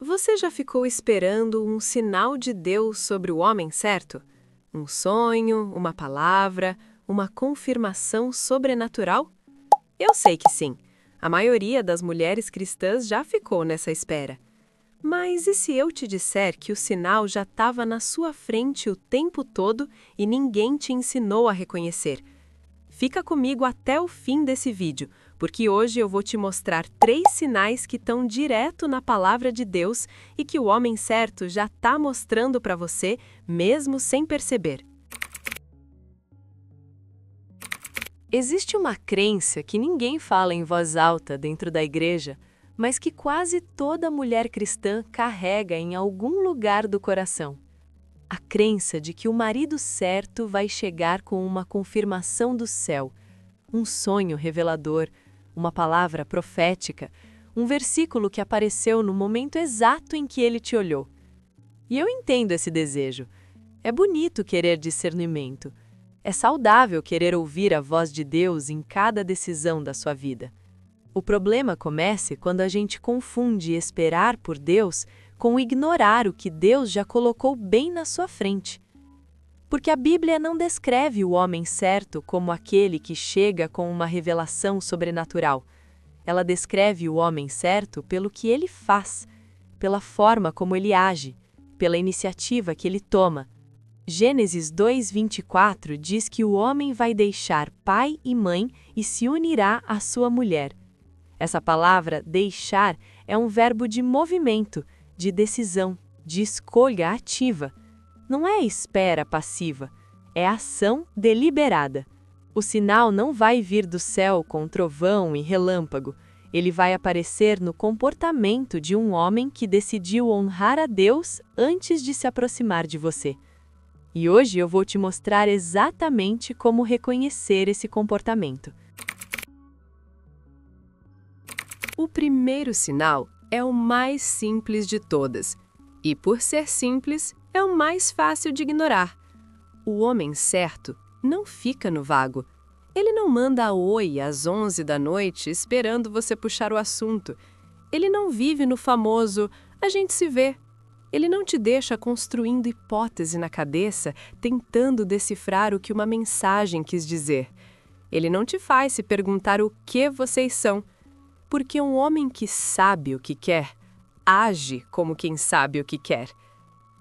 Você já ficou esperando um sinal de Deus sobre o homem certo? Um sonho, uma palavra, uma confirmação sobrenatural? Eu sei que sim. A maioria das mulheres cristãs já ficou nessa espera. Mas e se eu te disser que o sinal já estava na sua frente o tempo todo e ninguém te ensinou a reconhecer? Fica comigo até o fim desse vídeo, porque hoje eu vou te mostrar 3 sinais que estão direto na palavra de Deus e que o homem certo já está mostrando para você, mesmo sem perceber. Existe uma crença que ninguém fala em voz alta dentro da igreja, mas que quase toda mulher cristã carrega em algum lugar do coração. A crença de que o marido certo vai chegar com uma confirmação do céu, um sonho revelador, uma palavra profética, um versículo que apareceu no momento exato em que ele te olhou. E eu entendo esse desejo. É bonito querer discernimento. É saudável querer ouvir a voz de Deus em cada decisão da sua vida. O problema começa quando a gente confunde esperar por Deus com ignorar o que Deus já colocou bem na sua frente. Porque a Bíblia não descreve o homem certo como aquele que chega com uma revelação sobrenatural. Ela descreve o homem certo pelo que ele faz, pela forma como ele age, pela iniciativa que ele toma. Gênesis 2:24 diz que o homem vai deixar pai e mãe e se unirá à sua mulher. Essa palavra, deixar, é um verbo de movimento, de decisão, de escolha ativa. Não é espera passiva, é ação deliberada. O sinal não vai vir do céu com trovão e relâmpago. Ele vai aparecer no comportamento de um homem que decidiu honrar a Deus antes de se aproximar de você. E hoje eu vou te mostrar exatamente como reconhecer esse comportamento. O primeiro sinal é o mais simples de todas, e por ser simples, é o mais fácil de ignorar. O homem certo não fica no vago. Ele não manda oi às 11 da noite esperando você puxar o assunto. Ele não vive no famoso "a gente se vê". Ele não te deixa construindo hipótese na cabeça, tentando decifrar o que uma mensagem quis dizer. Ele não te faz se perguntar o que vocês são. Porque um homem que sabe o que quer, age como quem sabe o que quer.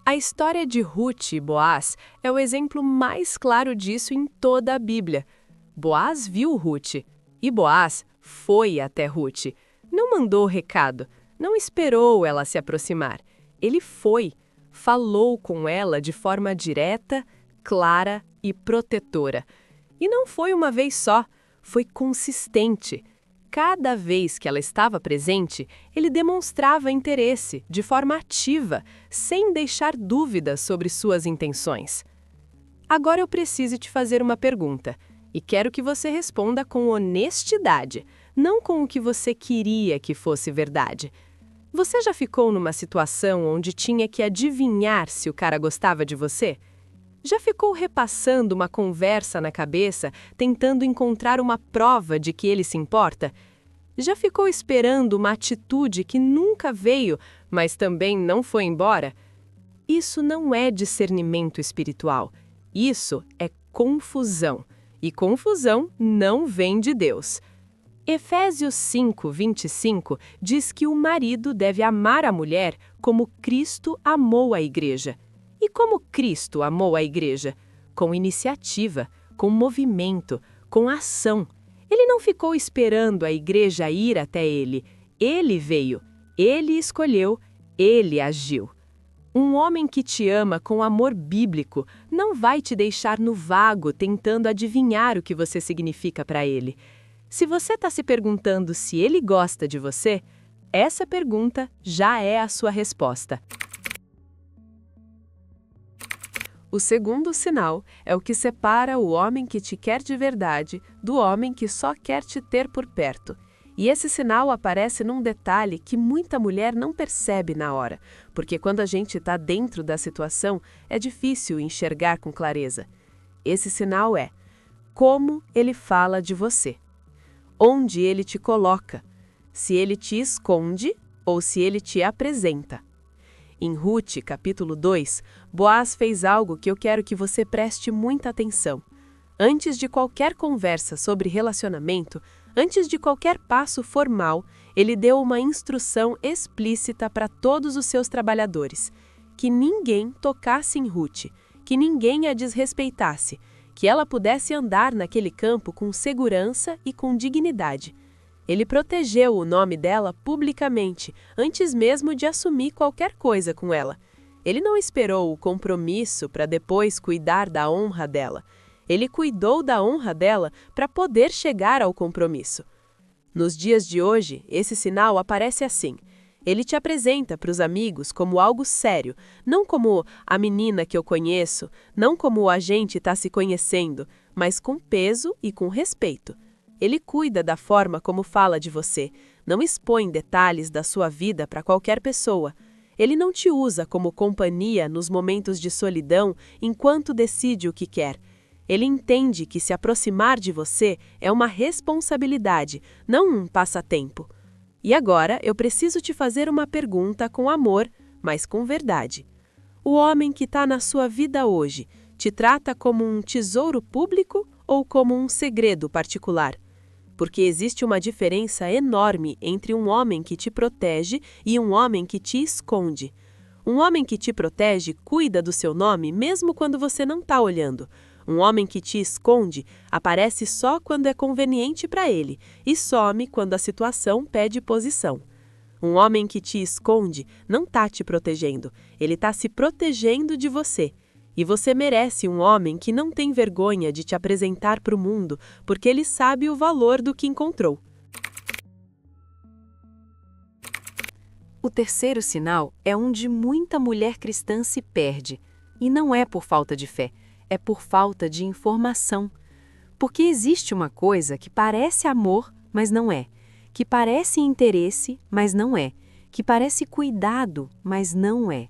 A história de Ruth e Boaz é o exemplo mais claro disso em toda a Bíblia. Boaz viu Ruth, e Boaz foi até Ruth. Não mandou recado, não esperou ela se aproximar. Ele foi, falou com ela de forma direta, clara e protetora. E não foi uma vez só, foi consistente. Cada vez que ela estava presente, ele demonstrava interesse, de forma ativa, sem deixar dúvidas sobre suas intenções. Agora eu preciso te fazer uma pergunta, e quero que você responda com honestidade, não com o que você queria que fosse verdade. Você já ficou numa situação onde tinha que adivinhar se o cara gostava de você? Já ficou repassando uma conversa na cabeça, tentando encontrar uma prova de que ele se importa? Já ficou esperando uma atitude que nunca veio, mas também não foi embora? Isso não é discernimento espiritual. Isso é confusão. E confusão não vem de Deus. Efésios 5:25 diz que o marido deve amar a mulher como Cristo amou a igreja. E como Cristo amou a igreja? Com iniciativa, com movimento, com ação. Ele não ficou esperando a igreja ir até ele. Ele veio, ele escolheu, ele agiu. Um homem que te ama com amor bíblico não vai te deixar no vago tentando adivinhar o que você significa para ele. Se você está se perguntando se ele gosta de você, essa pergunta já é a sua resposta. O segundo sinal é o que separa o homem que te quer de verdade do homem que só quer te ter por perto. E esse sinal aparece num detalhe que muita mulher não percebe na hora, porque quando a gente está dentro da situação, é difícil enxergar com clareza. Esse sinal é como ele fala de você, onde ele te coloca, se ele te esconde ou se ele te apresenta. Em Rute, capítulo 2, Boaz fez algo que eu quero que você preste muita atenção. Antes de qualquer conversa sobre relacionamento, antes de qualquer passo formal, ele deu uma instrução explícita para todos os seus trabalhadores, que ninguém tocasse em Rute, que ninguém a desrespeitasse, que ela pudesse andar naquele campo com segurança e com dignidade. Ele protegeu o nome dela publicamente, antes mesmo de assumir qualquer coisa com ela. Ele não esperou o compromisso para depois cuidar da honra dela. Ele cuidou da honra dela para poder chegar ao compromisso. Nos dias de hoje, esse sinal aparece assim. Ele te apresenta para os amigos como algo sério, não como a menina que eu conheço, não como a gente está se conhecendo, mas com peso e com respeito. Ele cuida da forma como fala de você, não expõe detalhes da sua vida para qualquer pessoa. Ele não te usa como companhia nos momentos de solidão enquanto decide o que quer. Ele entende que se aproximar de você é uma responsabilidade, não um passatempo. E agora eu preciso te fazer uma pergunta com amor, mas com verdade. O homem que está na sua vida hoje te trata como um tesouro público ou como um segredo particular? Porque existe uma diferença enorme entre um homem que te protege e um homem que te esconde. Um homem que te protege cuida do seu nome mesmo quando você não está olhando. Um homem que te esconde aparece só quando é conveniente para ele e some quando a situação pede posição. Um homem que te esconde não está te protegendo, ele está se protegendo de você. E você merece um homem que não tem vergonha de te apresentar para o mundo, porque ele sabe o valor do que encontrou. O terceiro sinal é onde muita mulher cristã se perde. E não é por falta de fé, é por falta de informação. Porque existe uma coisa que parece amor, mas não é. Que parece interesse, mas não é. Que parece cuidado, mas não é.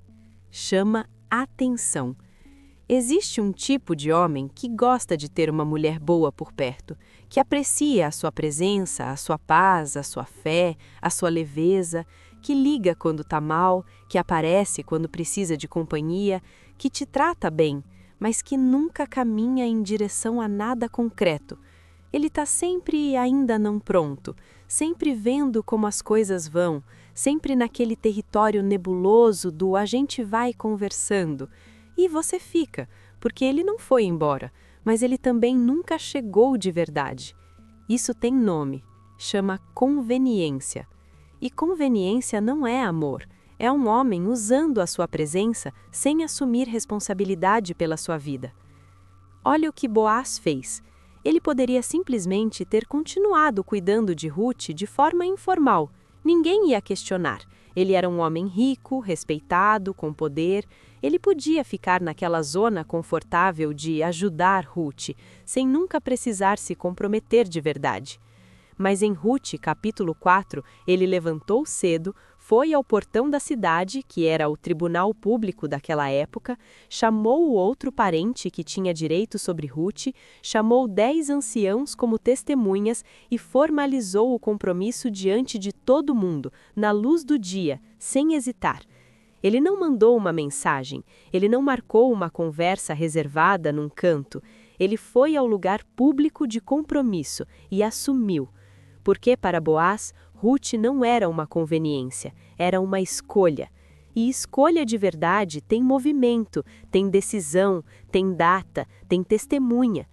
Chama atenção. Existe um tipo de homem que gosta de ter uma mulher boa por perto, que aprecia a sua presença, a sua paz, a sua fé, a sua leveza, que liga quando está mal, que aparece quando precisa de companhia, que te trata bem, mas que nunca caminha em direção a nada concreto. Ele está sempre ainda não pronto, sempre vendo como as coisas vão, sempre naquele território nebuloso do a gente vai conversando. E você fica, porque ele não foi embora, mas ele também nunca chegou de verdade. Isso tem nome, chama conveniência. E conveniência não é amor, é um homem usando a sua presença sem assumir responsabilidade pela sua vida. Olha o que Boaz fez. Ele poderia simplesmente ter continuado cuidando de Rute de forma informal. Ninguém ia questionar. Ele era um homem rico, respeitado, com poder. Ele podia ficar naquela zona confortável de ajudar Rute, sem nunca precisar se comprometer de verdade. Mas em Rute, capítulo 4, ele levantou cedo, foi ao portão da cidade, que era o tribunal público daquela época, chamou o outro parente que tinha direito sobre Rute, chamou 10 anciãos como testemunhas e formalizou o compromisso diante de todo mundo, na luz do dia, sem hesitar. Ele não mandou uma mensagem, ele não marcou uma conversa reservada num canto, ele foi ao lugar público de compromisso e assumiu. Porque para Boaz, Rute não era uma conveniência, era uma escolha. E escolha de verdade tem movimento, tem decisão, tem data, tem testemunha.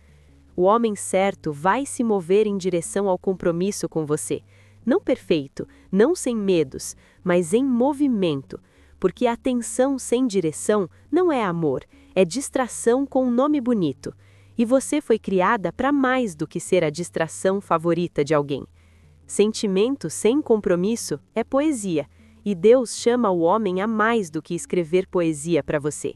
O homem certo vai se mover em direção ao compromisso com você. Não perfeito, não sem medos, mas em movimento. Porque atenção sem direção não é amor, é distração com um nome bonito. E você foi criada para mais do que ser a distração favorita de alguém. Sentimento sem compromisso é poesia, e Deus chama o homem a mais do que escrever poesia para você.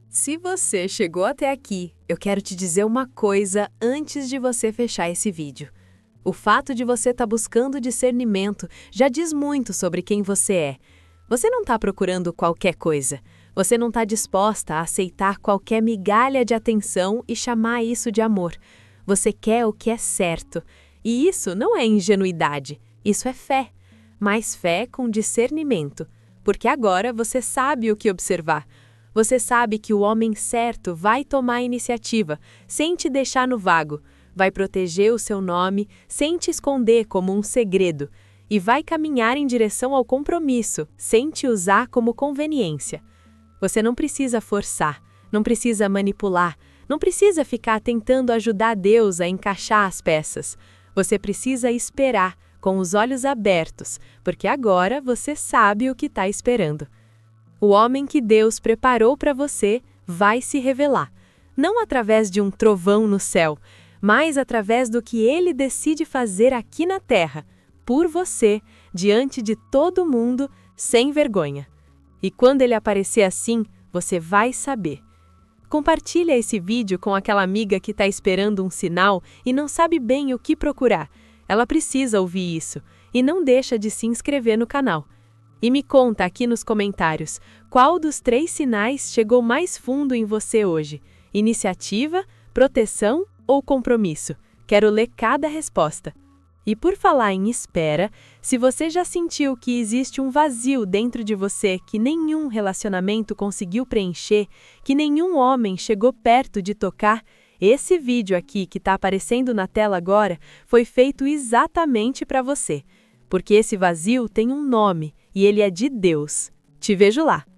Se você chegou até aqui, eu quero te dizer uma coisa antes de você fechar esse vídeo. O fato de você estar buscando discernimento já diz muito sobre quem você é. Você não está procurando qualquer coisa. Você não está disposta a aceitar qualquer migalha de atenção e chamar isso de amor. Você quer o que é certo. E isso não é ingenuidade, isso é fé. mais fé com discernimento, porque agora você sabe o que observar. Você sabe que o homem certo vai tomar a iniciativa, sem te deixar no vago, vai proteger o seu nome, sem te esconder como um segredo, e vai caminhar em direção ao compromisso, sem te usar como conveniência. Você não precisa forçar, não precisa manipular, não precisa ficar tentando ajudar Deus a encaixar as peças. Você precisa esperar, com os olhos abertos, porque agora você sabe o que está esperando. O homem que Deus preparou para você vai se revelar, não através de um trovão no céu, mas através do que ele decide fazer aqui na terra, por você, diante de todo mundo, sem vergonha. E quando ele aparecer assim, você vai saber. Compartilha esse vídeo com aquela amiga que está esperando um sinal e não sabe bem o que procurar. Ela precisa ouvir isso. E não deixa de se inscrever no canal. E me conta aqui nos comentários, qual dos 3 sinais chegou mais fundo em você hoje? Iniciativa, proteção ou compromisso? Quero ler cada resposta. E por falar em espera, se você já sentiu que existe um vazio dentro de você que nenhum relacionamento conseguiu preencher, que nenhum homem chegou perto de tocar, esse vídeo aqui que está aparecendo na tela agora foi feito exatamente para você. Porque esse vazio tem um nome e ele é de Deus. Te vejo lá!